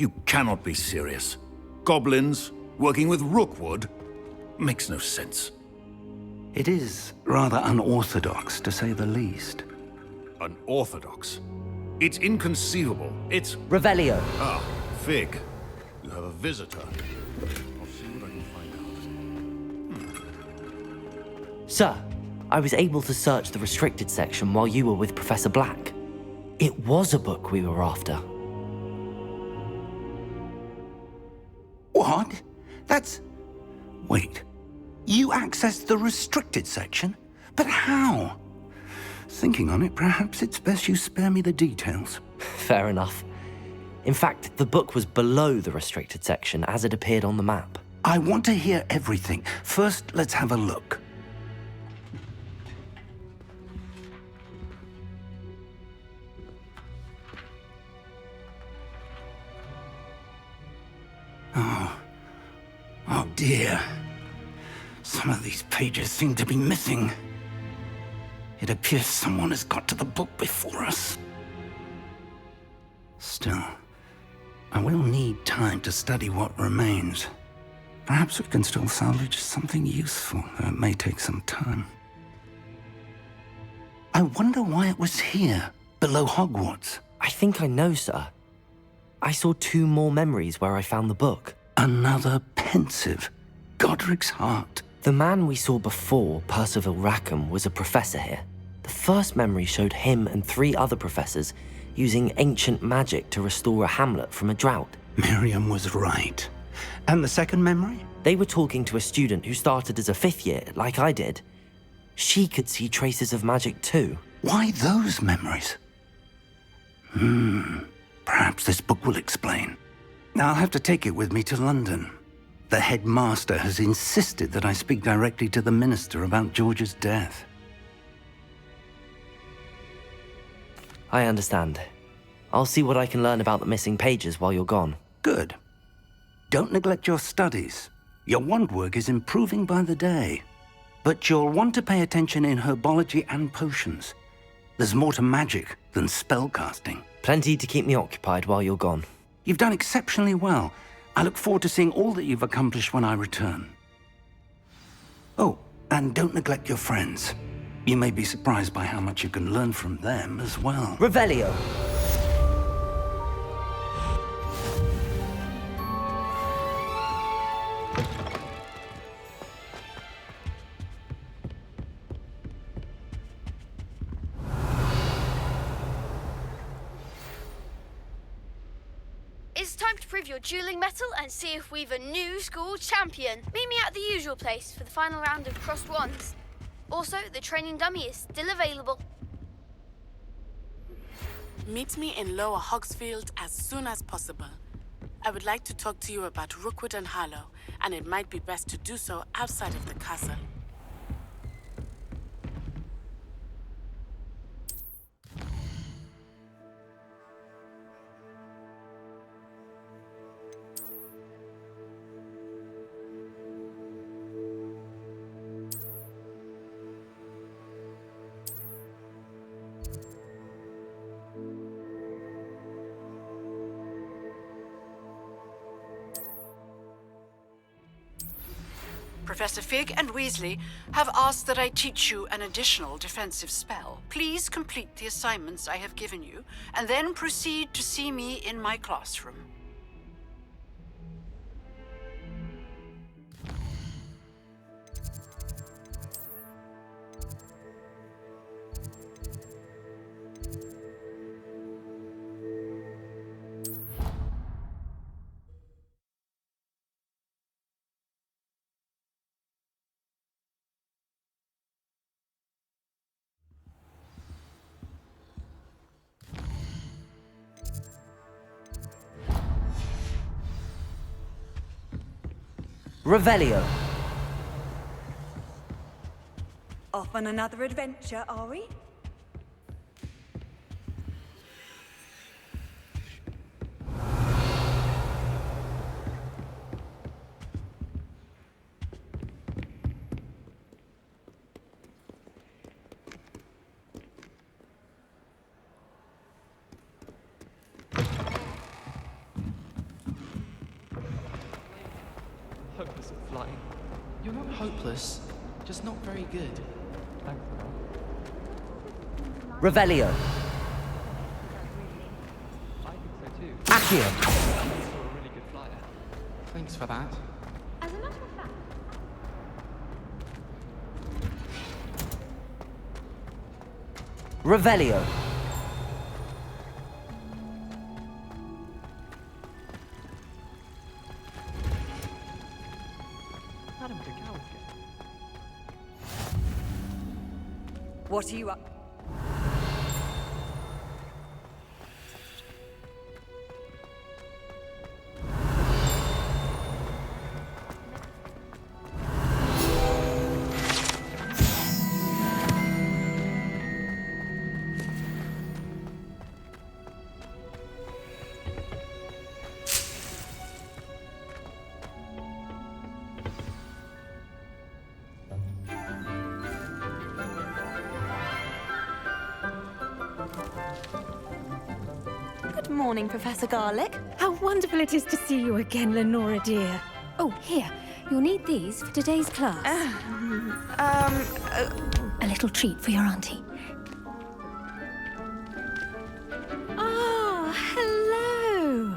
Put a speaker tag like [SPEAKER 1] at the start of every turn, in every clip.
[SPEAKER 1] You cannot be serious. Goblins working with Rookwood? Makes no sense.
[SPEAKER 2] It is rather unorthodox, to say the least.
[SPEAKER 1] Unorthodox? It's inconceivable. It's...
[SPEAKER 3] Revelio.
[SPEAKER 1] Ah, Fig. You have a visitor. I'll see what I can find out.
[SPEAKER 3] Sir, I was able to search the restricted section while you were with Professor Black. It was a book we were after.
[SPEAKER 2] What? That's... Wait. You accessed the restricted section? But how? Thinking on it, perhaps it's best you spare me the details.
[SPEAKER 3] Fair enough. In fact, the book was below the restricted section as it appeared on the map.
[SPEAKER 2] I want to hear everything. First, let's have a look. Oh dear. Some of these pages seem to be missing. It appears someone has got to the book before us. Still, I will need time to study what remains. Perhaps we can still salvage something useful, though it may take some time. I wonder why it was here, below Hogwarts.
[SPEAKER 3] I think I know, sir. I saw 2 more memories where I found the book.
[SPEAKER 2] Another pensive. Godric's heart.
[SPEAKER 3] The man we saw before, Percival Rackham, was a professor here. The first memory showed him and 3 other professors using ancient magic to restore a hamlet from a drought.
[SPEAKER 2] Miriam was right. And the second memory?
[SPEAKER 3] They were talking to a student who started as a 5th year, like I did. She could see traces of magic too.
[SPEAKER 2] Why those memories? Perhaps this book will explain. I'll have to take it with me to London. The headmaster has insisted that I speak directly to the minister about George's death.
[SPEAKER 3] I understand. I'll see what I can learn about the missing pages while you're gone.
[SPEAKER 2] Good. Don't neglect your studies. Your wand work is improving by the day. But you'll want to pay attention in herbology and potions. There's more to magic than spellcasting.
[SPEAKER 3] Plenty to keep me occupied while you're gone.
[SPEAKER 2] You've done exceptionally well. I look forward to seeing all that you've accomplished when I return. Oh, and don't neglect your friends. You may be surprised by how much you can learn from them as well.
[SPEAKER 3] Revelio!
[SPEAKER 4] It's time to prove your dueling mettle and see if we've a new school champion. Meet me at the usual place for the final round of crossed wands. Also, the training dummy is still available.
[SPEAKER 5] Meet me in Lower Hogsfield as soon as possible. I would like to talk to you about Rookwood and Harlow, and it might be best to do so outside of the castle.
[SPEAKER 6] Professor Fig and Weasley have asked that I teach you an additional defensive spell. Please complete the assignments I have given you, and then proceed to see me in my classroom.
[SPEAKER 3] Revelio!
[SPEAKER 7] Off on another adventure, are we?
[SPEAKER 8] practice flying. You're not hopeless, just not very good. Thanks,
[SPEAKER 3] Revelio.
[SPEAKER 8] I think so too.
[SPEAKER 3] Accio.
[SPEAKER 8] You're a really good flyer. Thanks for that.
[SPEAKER 4] As a matter of fact,
[SPEAKER 3] Revelio.
[SPEAKER 8] Madam de Gauss.
[SPEAKER 7] What are you up?
[SPEAKER 9] Good morning, Professor Garlick. How wonderful it is to see you again, Lenora dear. Oh, here. You'll need these for today's class. A little treat for your auntie. Ah, hello.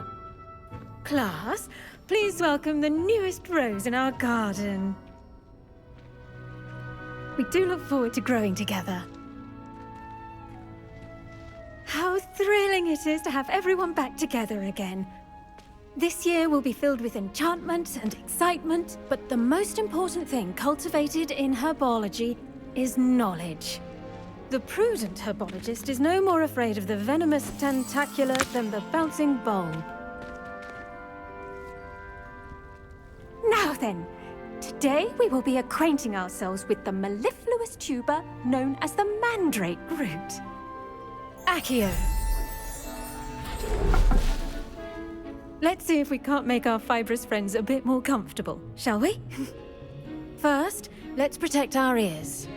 [SPEAKER 9] Class, please welcome the newest rose in our garden. We do look forward to growing together. How thrilling it is to have everyone back together again. This year will be filled with enchantment and excitement, but the most important thing cultivated in herbology is knowledge. The prudent herbologist is no more afraid of the venomous tentacula than the bouncing bowl. Now then, today we will be acquainting ourselves with the mellifluous tuber known as the mandrake root. Accio. Let's see if we can't make our fibrous friends a bit more comfortable, shall we? First, let's protect our ears.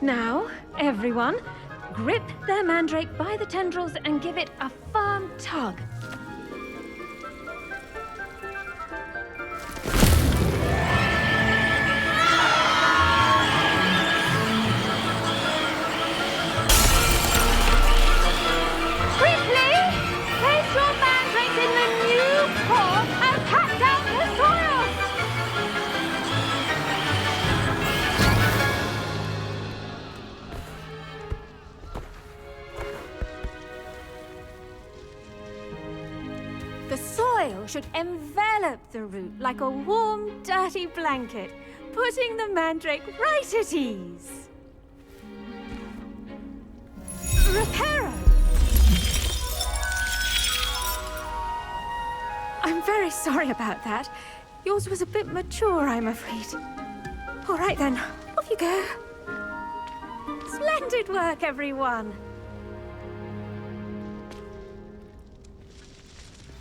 [SPEAKER 9] Now, everyone, grip their mandrake by the tendrils and give it a firm tug. The soil should envelop the root like a warm, dirty blanket, putting the mandrake right at ease. Reparo! I'm very sorry about that. Yours was a bit mature, I'm afraid. All right then, off you go. Splendid work, everyone.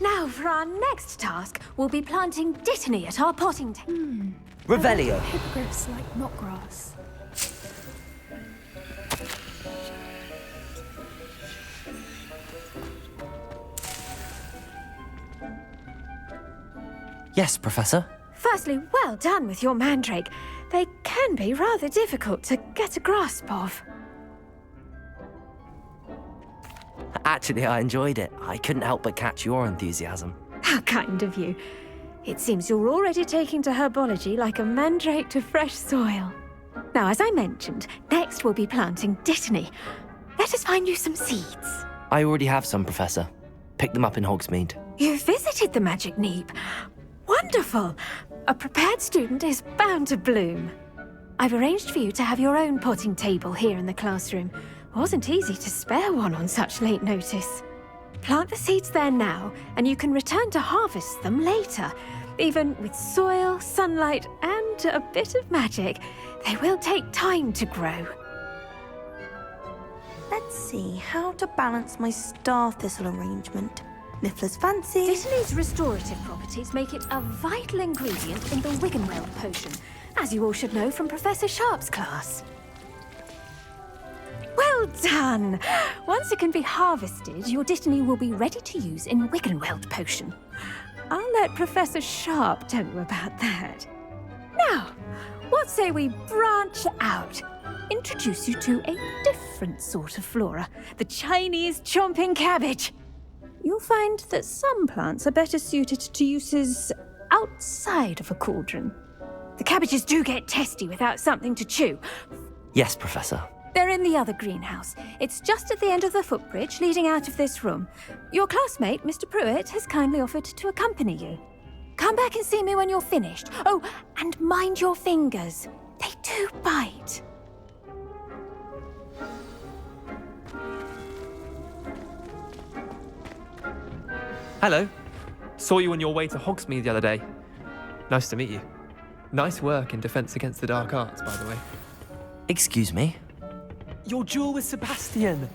[SPEAKER 9] Now, for our next task, we'll be planting dittany at our potting table.
[SPEAKER 3] Revelio.
[SPEAKER 9] Hippogriffs like knotgrass.
[SPEAKER 3] Yes, Professor.
[SPEAKER 9] Firstly, well done with your mandrake. They can be rather difficult to get a grasp of.
[SPEAKER 3] Actually, I enjoyed it. I couldn't help but catch your enthusiasm.
[SPEAKER 9] How kind of you. It seems you're already taking to herbology like a mandrake to fresh soil. Now, as I mentioned, next we'll be planting dittany. Let us find you some seeds.
[SPEAKER 3] I already have some, Professor. Picked them up in Hogsmeade.
[SPEAKER 9] You visited the Magic Neep. Wonderful! A prepared student is bound to bloom. I've arranged for you to have your own potting table here in the classroom. Wasn't easy to spare one on such late notice. Plant the seeds there now, and you can return to harvest them later. Even with soil, sunlight, and a bit of magic, they will take time to grow.
[SPEAKER 10] Let's see how to balance my star thistle arrangement. Miffler's fancy.
[SPEAKER 9] Dittany's restorative properties make it a vital ingredient in the Wiggenweld potion, as you all should know from Professor Sharp's class. Well Well done! Once it can be harvested, your dittany will be ready to use in Wiggenweld potion. I'll let Professor Sharp tell you about that. Now, what say we branch out? Introduce you to a different sort of flora, the Chinese chomping cabbage. You'll find that some plants are better suited to uses outside of a cauldron. The cabbages do get testy without something to chew.
[SPEAKER 3] Yes, Professor.
[SPEAKER 9] They're in the other greenhouse. It's just at the end of the footbridge leading out of this room. Your classmate, Mr. Pruitt, has kindly offered to accompany you. Come back and see me when you're finished. Oh, and mind your fingers. They do bite.
[SPEAKER 11] Hello. Saw you on your way to Hogsmeade the other day. Nice to meet you. Nice work in Defense Against the Dark Arts, by the way.
[SPEAKER 3] Excuse me?
[SPEAKER 11] Your duel with Sebastian!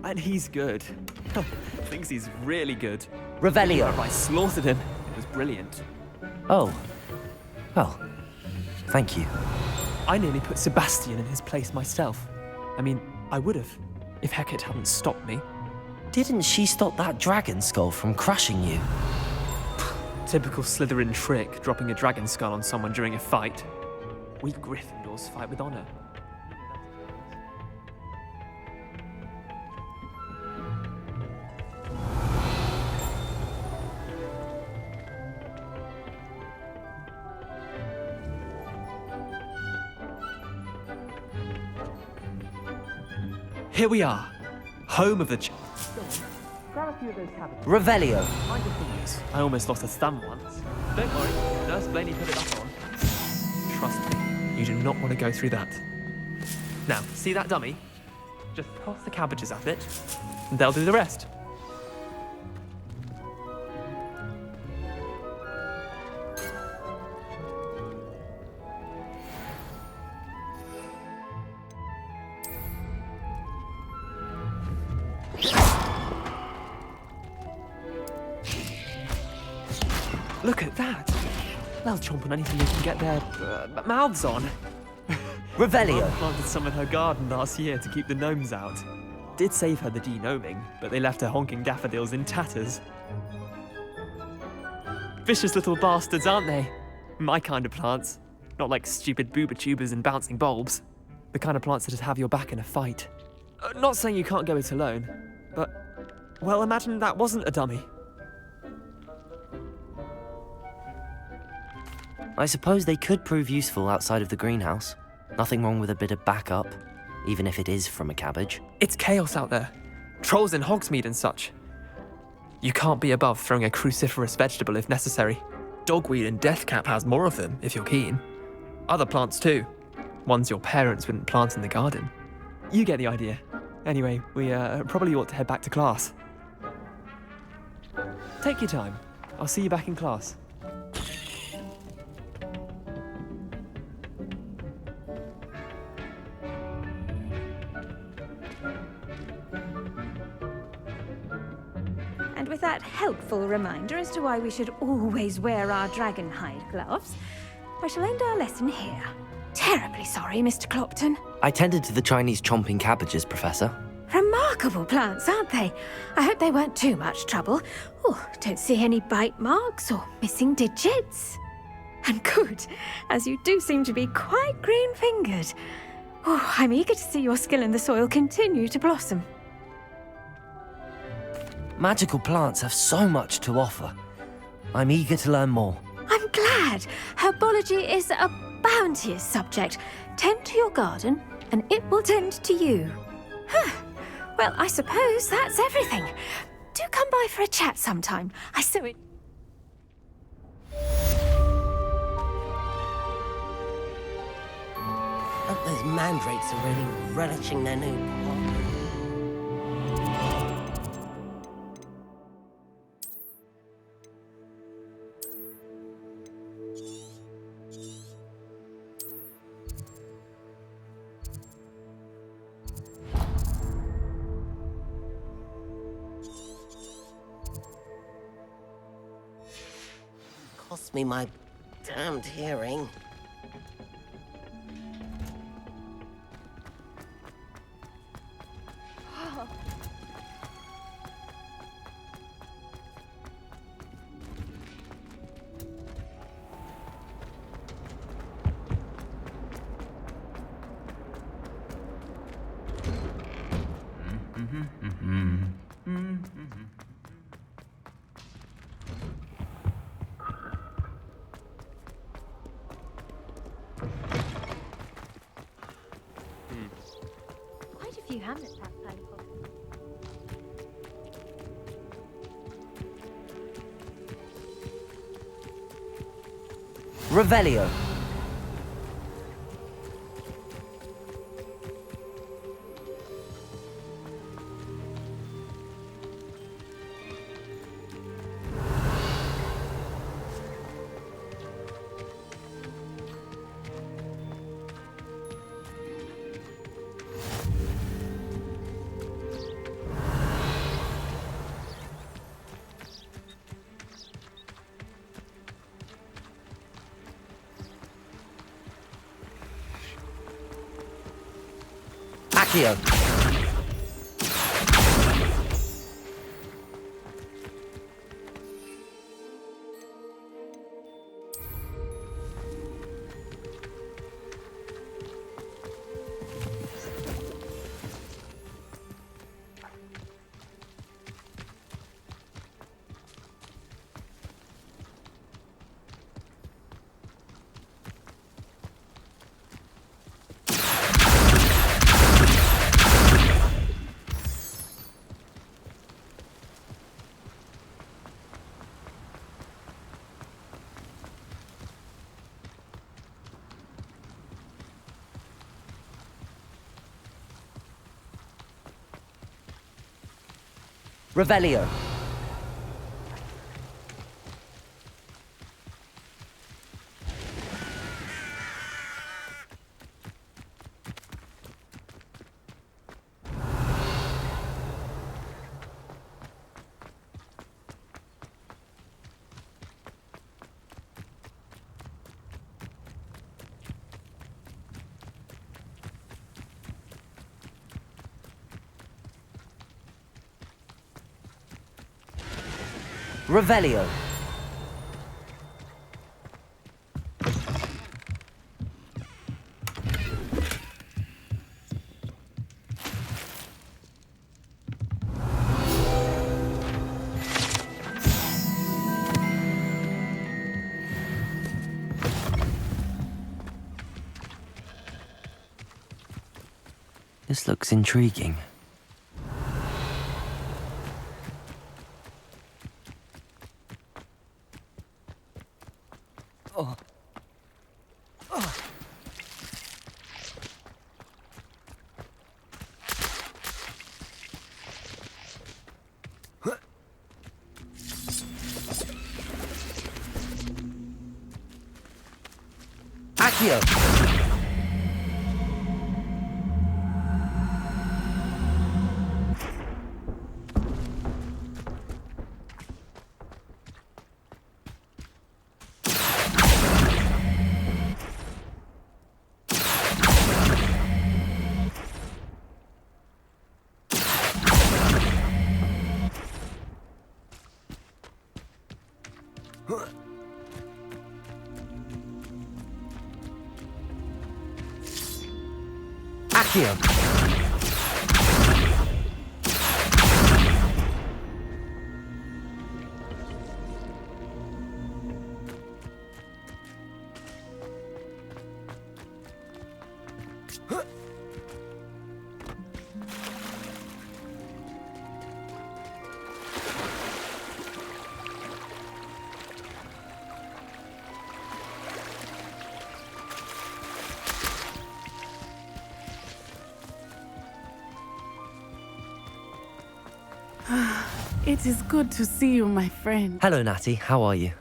[SPEAKER 11] And he's good. Thinks he's really good.
[SPEAKER 3] Revelio.
[SPEAKER 11] I slaughtered him. It was brilliant.
[SPEAKER 3] Oh. Well, thank you.
[SPEAKER 11] I nearly put Sebastian in his place myself. I mean, I would have, if Hecate hadn't stopped me.
[SPEAKER 3] Didn't she stop that dragon skull from crushing you?
[SPEAKER 11] Typical Slytherin trick, dropping a dragon skull on someone during a fight. We Gryffindors fight with honor. Here we are, home of the Grab a few of those cabbages.
[SPEAKER 3] Revelio.
[SPEAKER 11] Mind your fingers. I almost lost a thumb once. Don't worry, Nurse Blaney put it back on. Trust me, you do not want to go through that. Now, see that dummy? Just toss the cabbages at it, and they'll do the rest. Look at that! They'll chomp on anything they can get their mouths on.
[SPEAKER 3] Revelio.
[SPEAKER 11] Mum planted some in her garden last year to keep the gnomes out. Did save her the de-gnoming, but they left her honking daffodils in tatters. Vicious little bastards, aren't they? My kind of plants. Not like stupid booba tubers and bouncing bulbs. The kind of plants that'd have your back in a fight. Not saying you can't go it alone, but... well, imagine that wasn't a dummy.
[SPEAKER 3] I suppose they could prove useful outside of the greenhouse. Nothing wrong with a bit of backup, even if it is from a cabbage.
[SPEAKER 11] It's chaos out there. Trolls in Hogsmeade and such. You can't be above throwing a cruciferous vegetable if necessary. Dogweed and deathcap has more of them, if you're keen. Other plants too. Ones your parents wouldn't plant in the garden. You get the idea. Anyway, we probably ought to head back to class. Take your time. I'll see you back in class.
[SPEAKER 9] And with that helpful reminder as to why we should always wear our dragon hide gloves, I shall end our lesson here. Terribly sorry, Mr. Clopton.
[SPEAKER 3] I tended to the Chinese chomping cabbages, Professor.
[SPEAKER 9] Remarkable plants, aren't they? I hope they weren't too much trouble. Oh, don't see any bite marks or missing digits. And good, as you do seem to be quite green-fingered. Oh, I'm eager to see your skill in the soil continue to blossom.
[SPEAKER 3] Magical plants have so much to offer. I'm eager to learn more.
[SPEAKER 9] I'm glad. Herbology is a bounteous subject. Tend to your garden, and it will tend to you. Huh. Well, I suppose that's everything. Do come by for a chat sometime. I so it.
[SPEAKER 12] Hope those mandrakes are really relishing their new pot. Cost me my damned hearing.
[SPEAKER 9] Quite a few hamlets have purple.
[SPEAKER 3] Revelio. Accio. Revelio. Revelio. This looks intriguing. Accio. Accio.
[SPEAKER 5] It is good to see you, my friend.
[SPEAKER 3] Hello, Natty. How are you?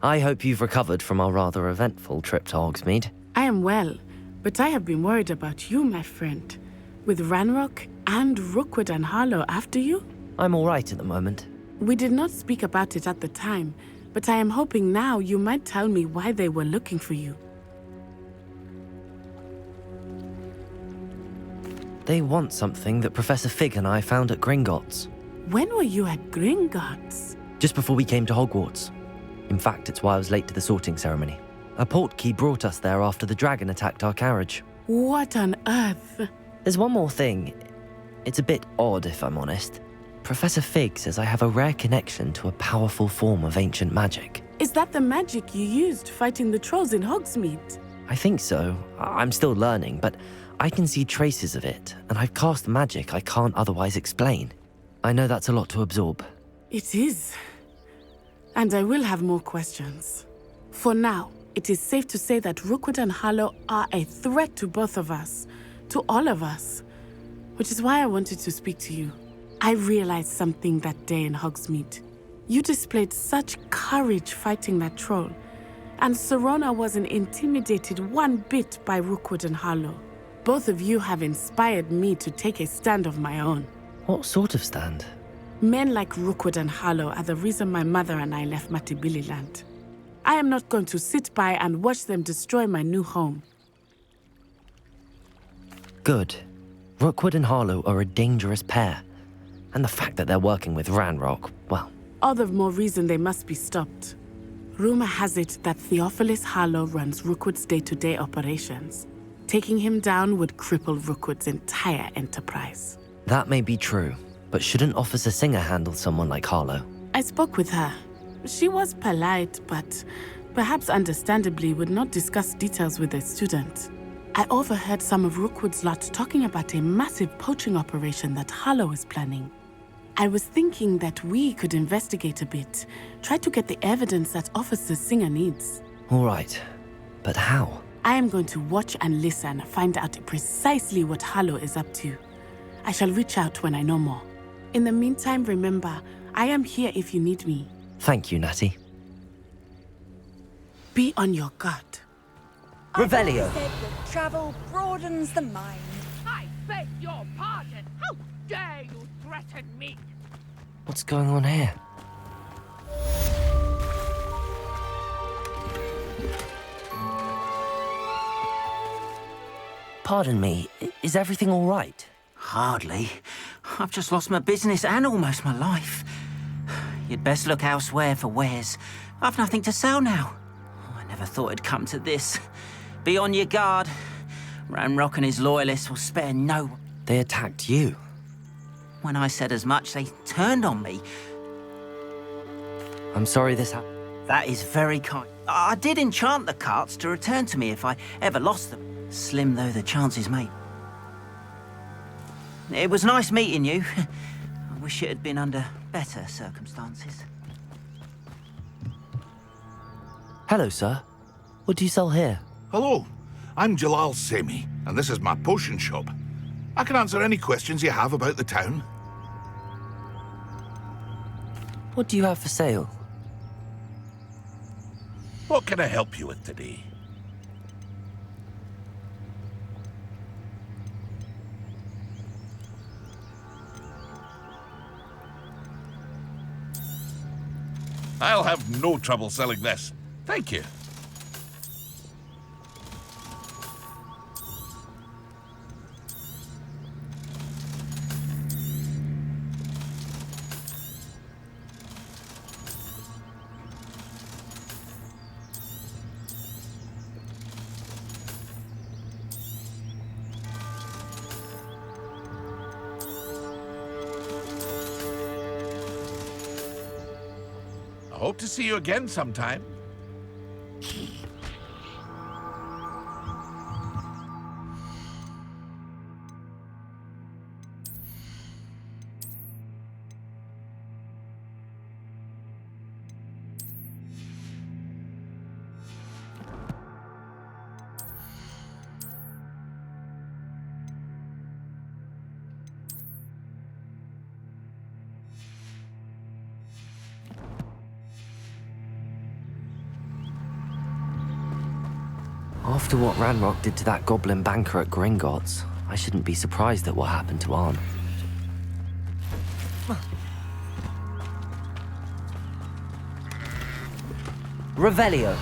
[SPEAKER 3] I hope you've recovered from our rather eventful trip to Hogsmeade.
[SPEAKER 5] I am well, but I have been worried about you, my friend. With Ranrock and Rookwood and Harlow after you?
[SPEAKER 3] I'm all right at the moment.
[SPEAKER 5] We did not speak about it at the time, but I am hoping now you might tell me why they were looking for you.
[SPEAKER 3] They want something that Professor Fig and I found at Gringotts.
[SPEAKER 5] When were you at Gringotts?
[SPEAKER 3] Just before we came to Hogwarts. In fact, it's why I was late to the sorting ceremony. A portkey brought us there after the dragon attacked our carriage.
[SPEAKER 5] What on earth?
[SPEAKER 3] There's one more thing. It's a bit odd, if I'm honest. Professor Fig says I have a rare connection to a powerful form of ancient magic.
[SPEAKER 5] Is that the magic you used fighting the trolls in Hogsmeade?
[SPEAKER 3] I think so. I'm still learning, but I can see traces of it, and I've cast magic I can't otherwise explain. I know that's a lot to absorb.
[SPEAKER 5] It is. And I will have more questions. For now, it is safe to say that Rookwood and Harlow are a threat to both of us, to all of us. Which is why I wanted to speak to you. I realized something that day in Hogsmeade. You displayed such courage fighting that troll, and Serona wasn't intimidated one bit by Rookwood and Harlow. Both of you have inspired me to take a stand of my own.
[SPEAKER 3] What sort of stand?
[SPEAKER 5] Men like Rookwood and Harlow are the reason my mother and I left Matibili land. I am not going to sit by and watch them destroy my new home.
[SPEAKER 3] Good. Rookwood and Harlow are a dangerous pair. And the fact that they're working with Ranrock, well...
[SPEAKER 5] All the more reason they must be stopped. Rumor has it that Theophilus Harlow runs Rookwood's day-to-day operations. Taking him down would cripple Rookwood's entire enterprise.
[SPEAKER 3] That may be true, but shouldn't Officer Singer handle someone like Harlow?
[SPEAKER 5] I spoke with her. She was polite, but perhaps understandably would not discuss details with a student. I overheard some of Rookwood's lot talking about a massive poaching operation that Harlow is planning. I was thinking that we could investigate a bit, try to get the evidence that Officer Singer needs.
[SPEAKER 3] All right, but how?
[SPEAKER 5] I am going to watch and listen, find out precisely what Harlow is up to. I shall reach out when I know more. In the meantime, remember, I am here if you need me.
[SPEAKER 3] Thank you, Natty.
[SPEAKER 5] Be on your guard.
[SPEAKER 3] Revelio.
[SPEAKER 7] Said that travel broadens the mind.
[SPEAKER 13] I beg your pardon. How dare you threaten me?
[SPEAKER 3] What's going on here? Pardon me, is everything all right?
[SPEAKER 2] Hardly. I've just lost my business and almost my life. You'd best look elsewhere for wares. I've nothing to sell now. I never thought it'd come to this. Be on your guard. Ranrock and his loyalists will spare no one.
[SPEAKER 3] They attacked you.
[SPEAKER 2] When I said as much, they turned on me.
[SPEAKER 3] I'm sorry this happened.
[SPEAKER 2] That is very kind. I did enchant the carts to return to me if I ever lost them. Slim though the chances may. It was nice meeting you. I wish it had been under better circumstances.
[SPEAKER 3] Hello, sir. What do you sell here?
[SPEAKER 14] Hello, I'm Jalal Semi, and this is my potion shop. I can answer any questions you have about the town.
[SPEAKER 3] What do you have for sale?
[SPEAKER 14] What can I help you with today? I'll have no trouble selling this. Thank you. I hope to see you again sometime.
[SPEAKER 3] After what Ranrock did to that goblin banker at Gringotts, I shouldn't be surprised at what happened to Arn. Revelio.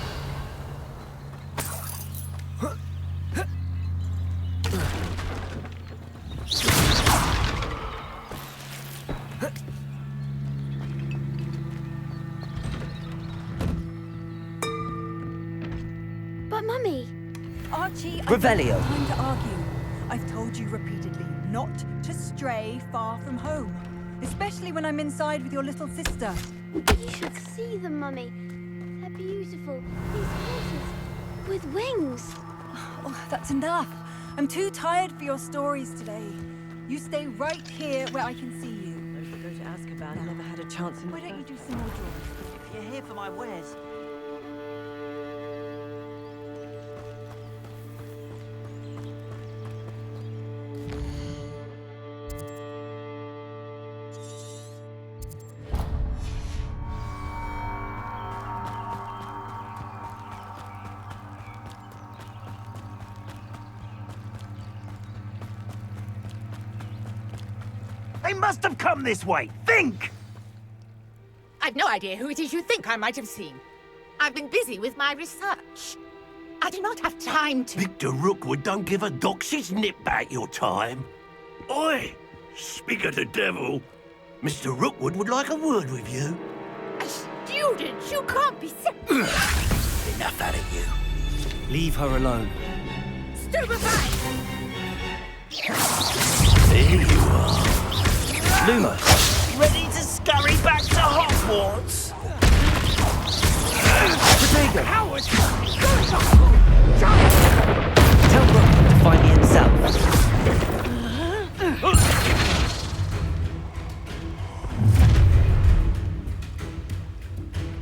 [SPEAKER 4] But Mummy...
[SPEAKER 7] Archie, I
[SPEAKER 3] Revelio.
[SPEAKER 7] don't have time to argue. I've told you repeatedly not to stray far from home, especially when I'm inside with your little sister.
[SPEAKER 4] You should see them, Mummy. They're beautiful. These horses with wings.
[SPEAKER 7] Oh, that's enough. I'm too tired for your stories today. You stay right here where I can see you.
[SPEAKER 12] Those that go to Azkaban never had a chance in...
[SPEAKER 7] Why don't you do some more drawing?
[SPEAKER 12] If you're here for my wares...
[SPEAKER 2] They must have come this way. Think!
[SPEAKER 13] I've no idea who it is you think I might have seen. I've been busy with my research. I do not have time to...
[SPEAKER 15] Victor Rookwood don't give a dox's nip back your time. Oi! Speak of the devil. Mr. Rookwood would like a word with you.
[SPEAKER 13] A student? You can't be so...
[SPEAKER 15] Enough out of you.
[SPEAKER 2] Leave her alone.
[SPEAKER 13] Stupefy!
[SPEAKER 15] There you are.
[SPEAKER 2] Luma.
[SPEAKER 15] Ready to scurry back to Hogwarts?
[SPEAKER 2] Potato.
[SPEAKER 13] Howard!
[SPEAKER 3] Tell Rookwood to find me himself.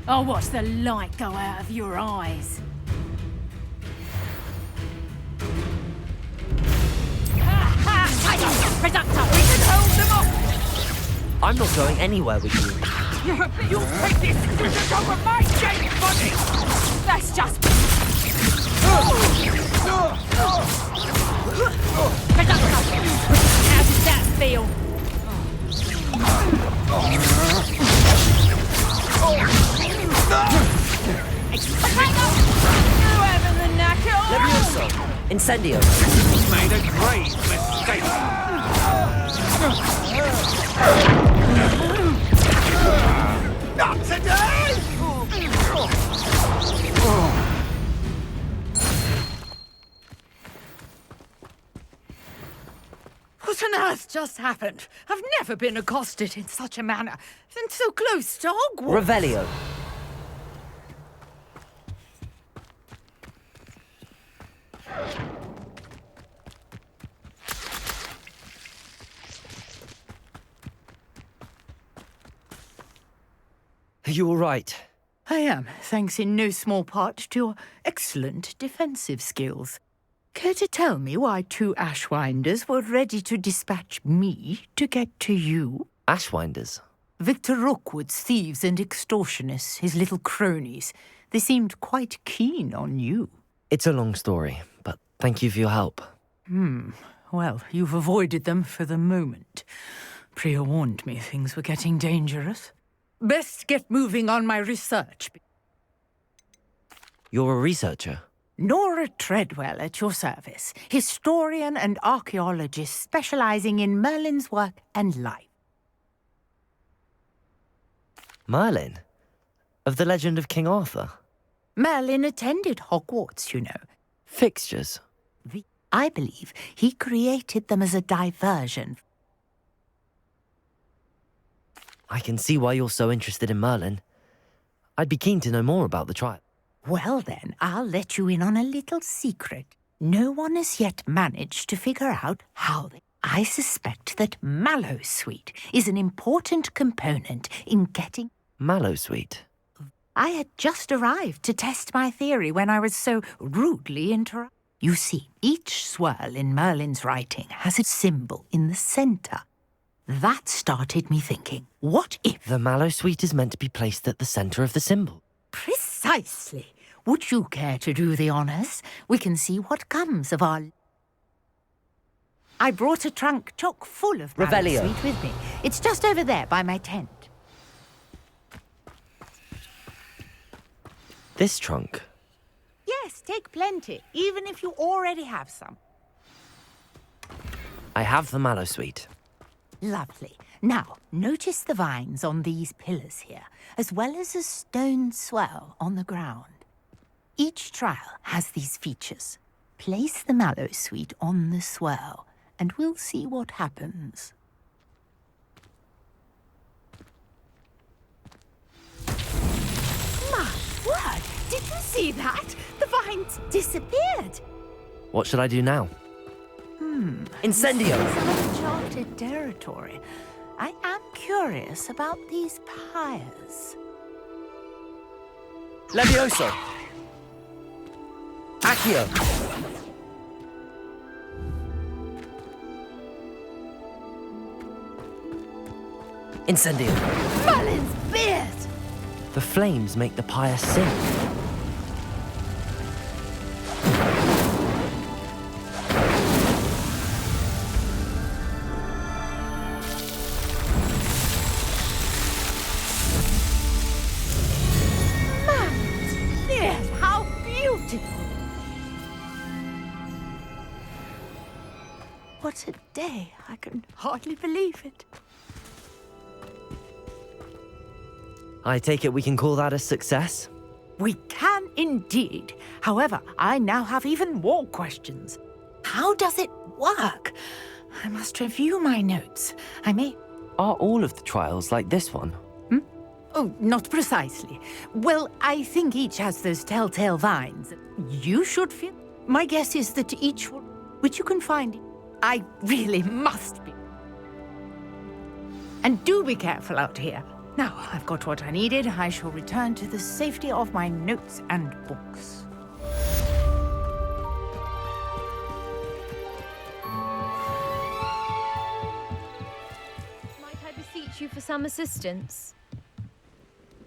[SPEAKER 13] I'll watch the light go out of your eyes. Productor, we can hold them off!
[SPEAKER 3] I'm not going anywhere with you.
[SPEAKER 13] You'll take this to the top of my game, buddy! That's just... Productor, how does that feel? You having the knack at all?
[SPEAKER 3] Levioso. Incendio.
[SPEAKER 15] He's made a grave mistake. Not today!
[SPEAKER 13] What on earth just happened? I've never been accosted in such a manner, and so close to Hogwarts.
[SPEAKER 3] Revelio. Are you all right?
[SPEAKER 13] I am, thanks in no small part to your excellent defensive skills. Care to tell me why two Ashwinders were ready to dispatch me to get to you?
[SPEAKER 3] Ashwinders?
[SPEAKER 13] Victor Rookwood's thieves and extortionists, his little cronies. They seemed quite keen on you.
[SPEAKER 3] It's a long story, but thank you for your help.
[SPEAKER 13] Well, you've avoided them for the moment. Priya warned me things were getting dangerous. Best get moving on my research.
[SPEAKER 3] You're a researcher?
[SPEAKER 13] Nora Treadwell at your service, historian and archaeologist specializing in Merlin's work and life.
[SPEAKER 3] Merlin? Of the legend of King Arthur?
[SPEAKER 13] Merlin attended Hogwarts, you know.
[SPEAKER 3] Fixtures?
[SPEAKER 13] I believe he created them as a diversion.
[SPEAKER 3] I can see why you're so interested in Merlin. I'd be keen to know more about the trial.
[SPEAKER 13] Well then, I'll let you in on a little secret. No one has yet managed to figure out how I suspect that Mallowsweet is an important component in getting...
[SPEAKER 3] Mallowsweet?
[SPEAKER 13] I had just arrived to test my theory when I was so rudely interrupted. You see, each swirl in Merlin's writing has a symbol in the centre. That started me thinking, what if...
[SPEAKER 3] The Mallowsweet is meant to be placed at the centre of the symbol.
[SPEAKER 13] Precisely. Would you care to do the honours? We can see what comes of our... I brought a trunk chock full of
[SPEAKER 3] Revelio.
[SPEAKER 13] Mallowsweet with me. It's just over there by my tent.
[SPEAKER 3] This trunk?
[SPEAKER 13] Yes, take plenty, even if you already have some.
[SPEAKER 3] I have the Mallowsweet.
[SPEAKER 13] Lovely. Now, notice the vines on these pillars here, as well as a stone swirl on the ground. Each trial has these features. Place the Mallowsweet on the swirl, and we'll see what happens.
[SPEAKER 9] My word! Did you see that? The vines disappeared.
[SPEAKER 3] What should I do now? Incendio!
[SPEAKER 13] This is uncharted territory. I am curious about these pyres.
[SPEAKER 3] Levioso! Accio! Incendio!
[SPEAKER 9] Merlin's beard!
[SPEAKER 3] The flames make the pyre sink.
[SPEAKER 13] Merlin's beard! How beautiful! What a day! I can hardly believe it.
[SPEAKER 3] I take it we can call that a success?
[SPEAKER 13] We can indeed. However, I now have even more questions. How does it work? I must review my notes. I may...
[SPEAKER 3] Are all of the trials like this one?
[SPEAKER 13] Oh, not precisely. Well, I think each has those telltale vines. You should feel... My guess is that each one, which you can find... I really must be. And do be careful out here. Now, I've got what I needed. I shall return to the safety of my notes and books.
[SPEAKER 16] Might I beseech you for some assistance?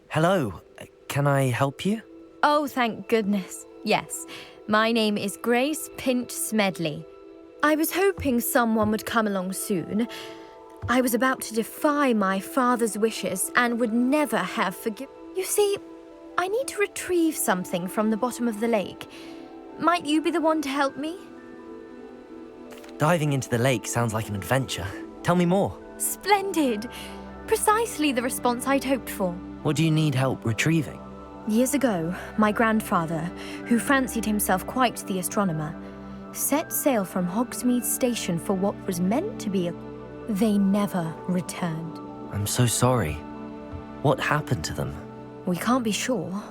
[SPEAKER 3] Hello, can I help you?
[SPEAKER 16] Oh, thank goodness. Yes, my name is Grace Pinch Smedley. I was hoping someone would come along soon. I was about to defy my father's wishes and would never have forgiven. You see, I need to retrieve something from the bottom of the lake. Might you be the one to help me?
[SPEAKER 3] Diving into the lake sounds like an adventure. Tell me more.
[SPEAKER 16] Splendid! Precisely the response I'd hoped for.
[SPEAKER 3] What do you need help retrieving?
[SPEAKER 16] Years ago, my grandfather, who fancied himself quite the astronomer, set sail from Hogsmeade Station for what was meant to be a... They never returned.
[SPEAKER 3] I'm so sorry. What happened to them?
[SPEAKER 16] We can't be sure.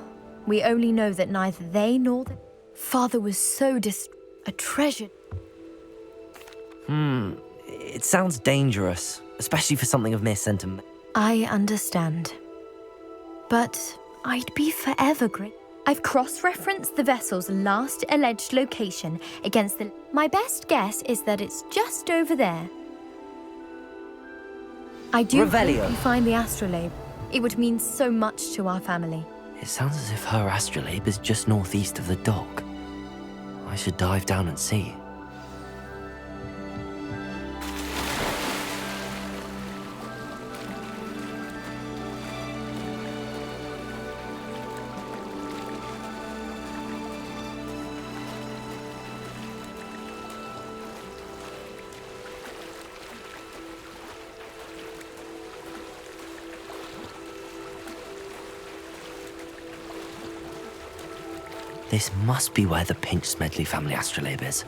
[SPEAKER 16] We only know that neither they nor their father was so a treasure.
[SPEAKER 3] It sounds dangerous, especially for something of mere sentiment.
[SPEAKER 16] I understand. But I'd be forever grateful. I've cross-referenced the vessel's last alleged location against the... My best guess is that it's just over there. I do hope you find the astrolabe. It would mean so much to our family.
[SPEAKER 3] It sounds as if her astrolabe is just northeast of the dock. I should dive down and see. This must be where the Pinch Smedley family astrolabe is.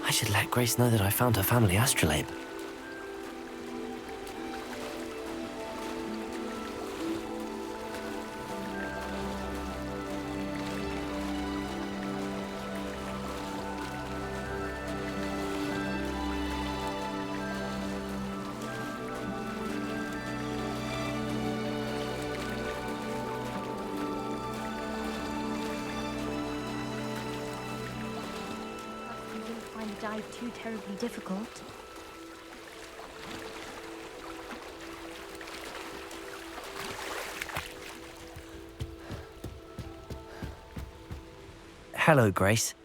[SPEAKER 3] I should let Grace know that I found her family astrolabe.
[SPEAKER 16] find the dive too terribly difficult.
[SPEAKER 3] Hello, Grace.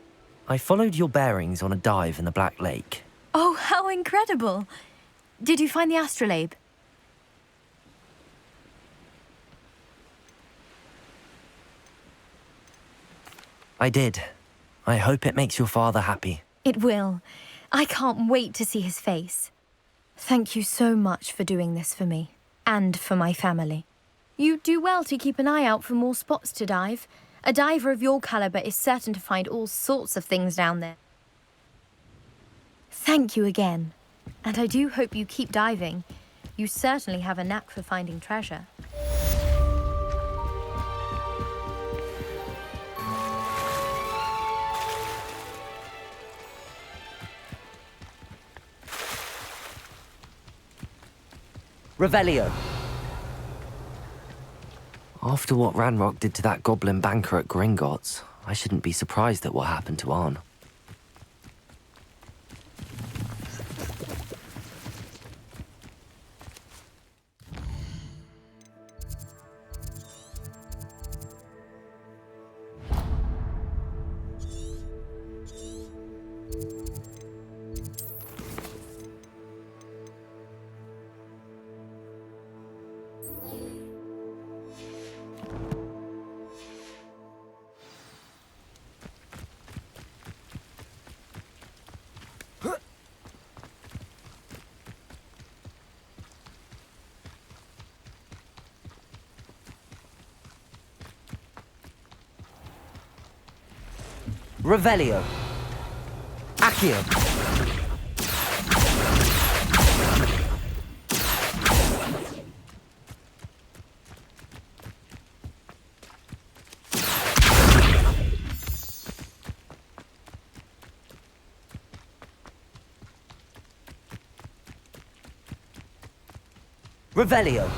[SPEAKER 3] I followed your bearings on a dive in the Black Lake.
[SPEAKER 16] Oh, how incredible! Did you find the astrolabe?
[SPEAKER 3] I did. I hope it makes your father happy.
[SPEAKER 16] It will. I can't wait to see his face. Thank you so much for doing this for me, and for my family. You do well to keep an eye out for more spots to dive. A diver of your caliber is certain to find all sorts of things down there. Thank you again. And I do hope you keep diving. You certainly have a knack for finding treasure.
[SPEAKER 3] Revelio. After what Ranrock did to that goblin banker at Gringotts, I shouldn't be surprised at what happened to Arn. Revelio. Accio. Revelio.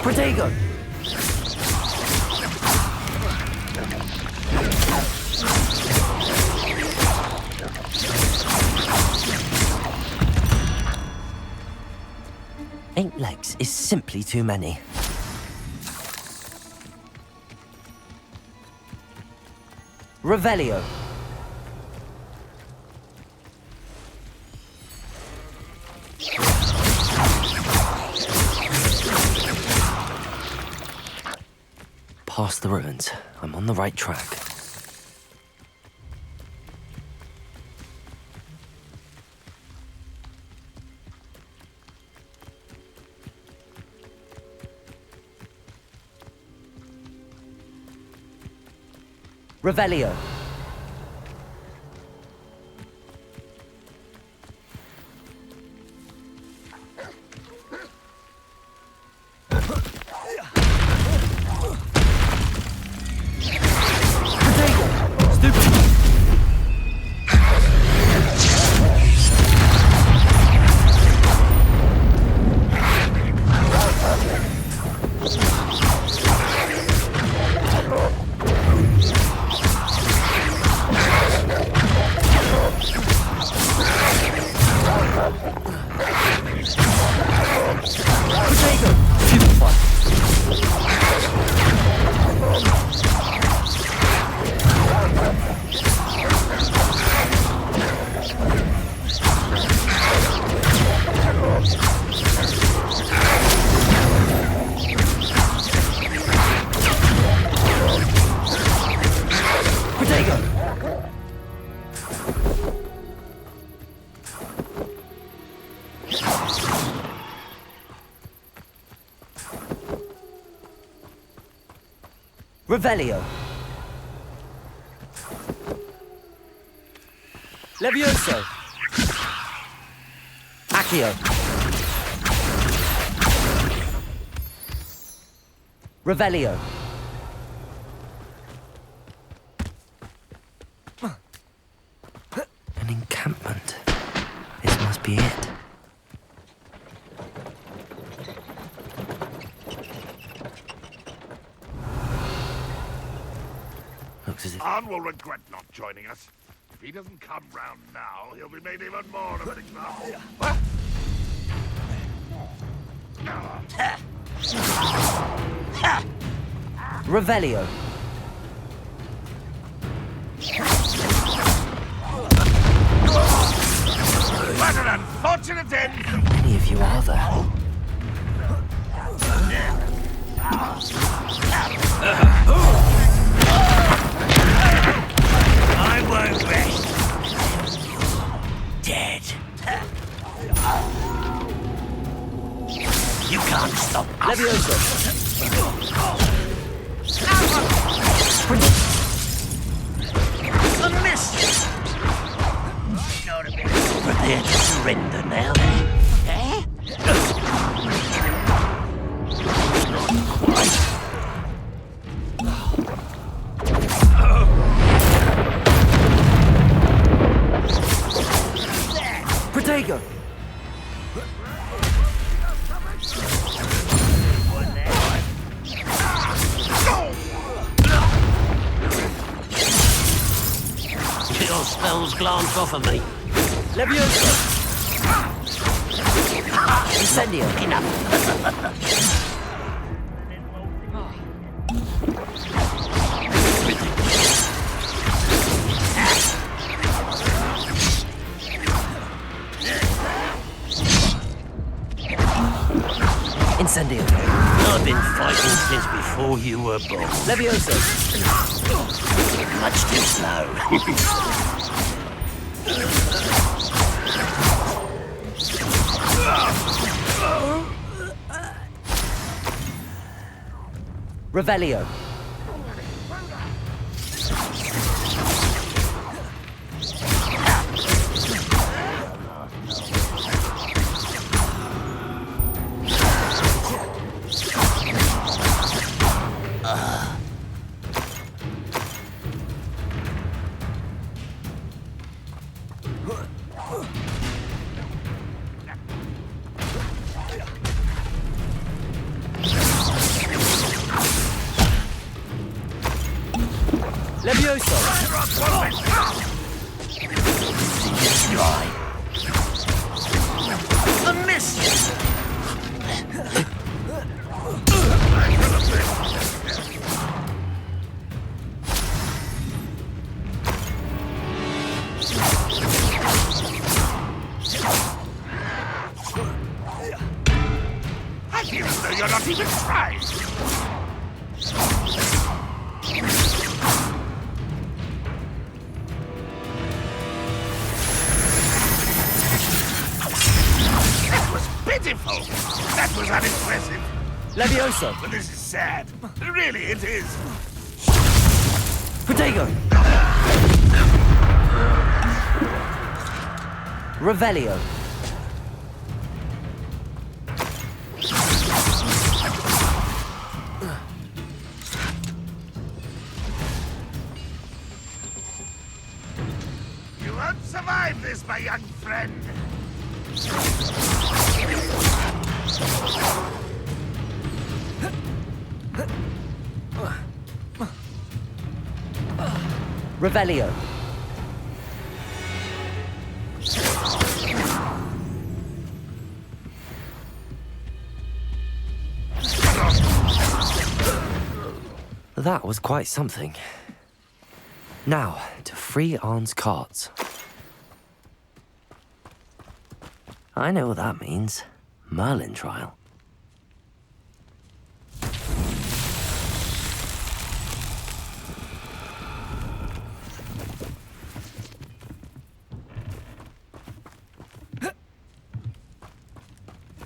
[SPEAKER 3] Protego! Eight legs is simply too many. Revelio. Past the ruins. I'm on the right track. Revelio. Revelio. Levioso. Accio. Revelio. An encampment. This must be it. Looks as if...
[SPEAKER 14] Arn will regret not joining us. If he doesn't come round now, he'll be made even more of an example.
[SPEAKER 3] Revelio.
[SPEAKER 14] What an unfortunate end!
[SPEAKER 3] How many of you are there?
[SPEAKER 15] I won't rest. Dead. You can't stop us.
[SPEAKER 3] Levioso.
[SPEAKER 15] A miss. Prepare to surrender now, eh? Not quite.
[SPEAKER 3] Protego.
[SPEAKER 15] Your spells glance off of me.
[SPEAKER 3] Levioso. Incendio.
[SPEAKER 15] Enough.
[SPEAKER 3] Incendio.
[SPEAKER 15] I've been fighting since before you were born.
[SPEAKER 3] Levioso.
[SPEAKER 15] Much too slow.
[SPEAKER 3] Revelio. Levioso.
[SPEAKER 15] Dry. A miss.
[SPEAKER 14] I feel as though you're not even trying. Pitiful! That was unimpressive.
[SPEAKER 3] Levioso.
[SPEAKER 14] But this is sad. Really, it is.
[SPEAKER 3] Protego. Revelio.
[SPEAKER 14] You won't survive this, my young friend.
[SPEAKER 3] Revelio. That was quite something. Now, to free Arn's carts. I know what that means. Merlin trial.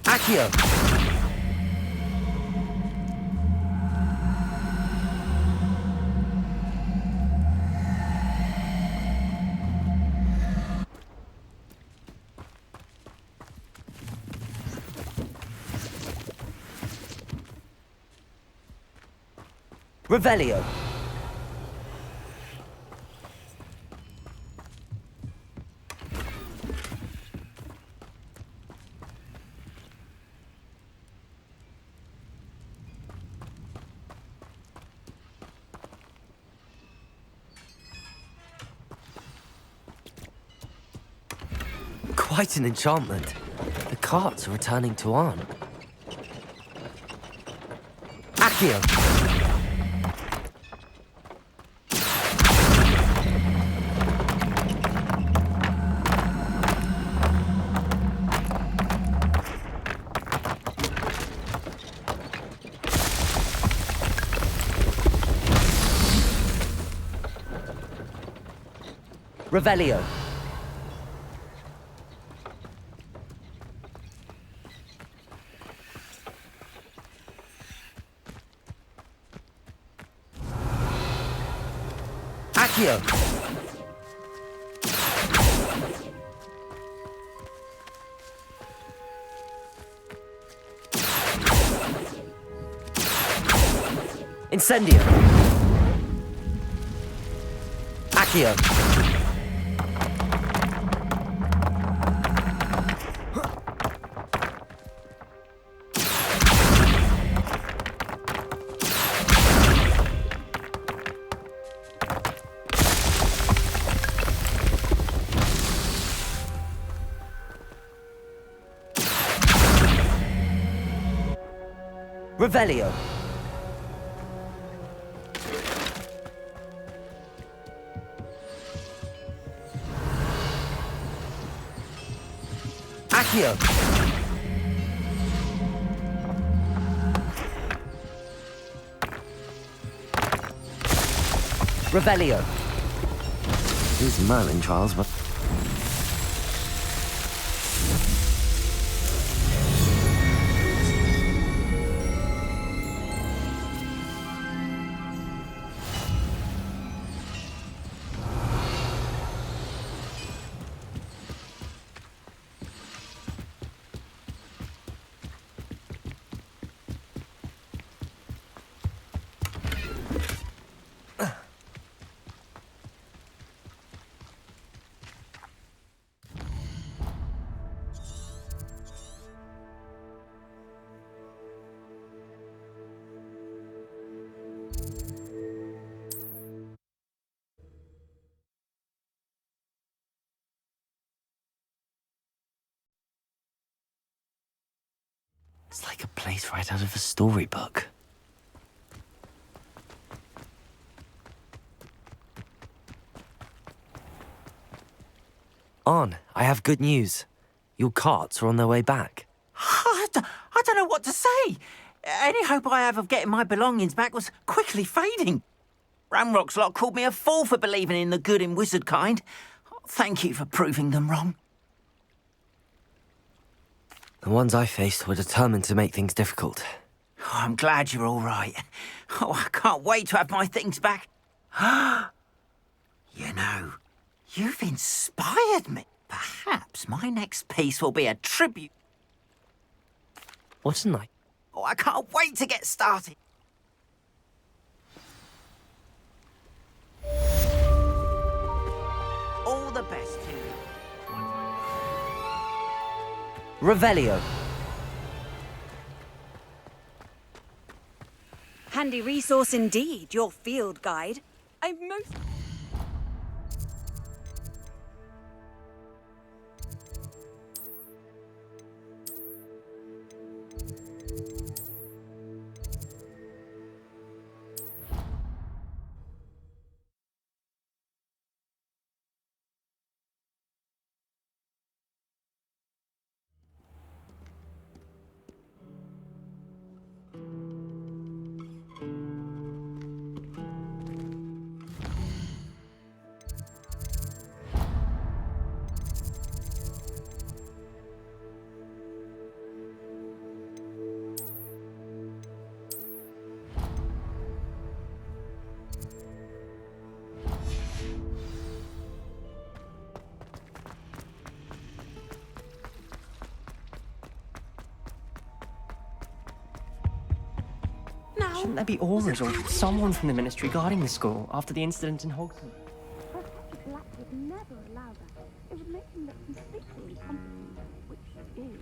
[SPEAKER 3] Accio! Revelio. Quite an enchantment. The carts are returning to Arn. Accio! Revelio. Accio. Incendio. Accio. Revelio. Accio. Revelio. These Merlin trials were... It's like a place right out of a storybook. Arn, I have good news. Your carts are on their way back.
[SPEAKER 17] I don't know what to say. Any hope I have of getting my belongings back was quickly fading. Ramrock's lot called me a fool for believing in the good in wizard kind. Thank you for proving them wrong.
[SPEAKER 3] The ones I faced were determined to make things difficult.
[SPEAKER 17] Oh, I'm glad you're all right. Oh, I can't wait to have my things back. You know, you've inspired me. Perhaps my next piece will be a tribute.
[SPEAKER 3] What's tonight?
[SPEAKER 17] Oh, I can't wait to get started. All the best to you.
[SPEAKER 3] Revelio.
[SPEAKER 18] Handy resource indeed, your field guide. I'm most...
[SPEAKER 19] Shouldn't there be aurors or someone from the ministry guarding the school after the incident in Hogsmeade?
[SPEAKER 5] Protected Black would never allow that. It would make him look completely incompetent, which he is.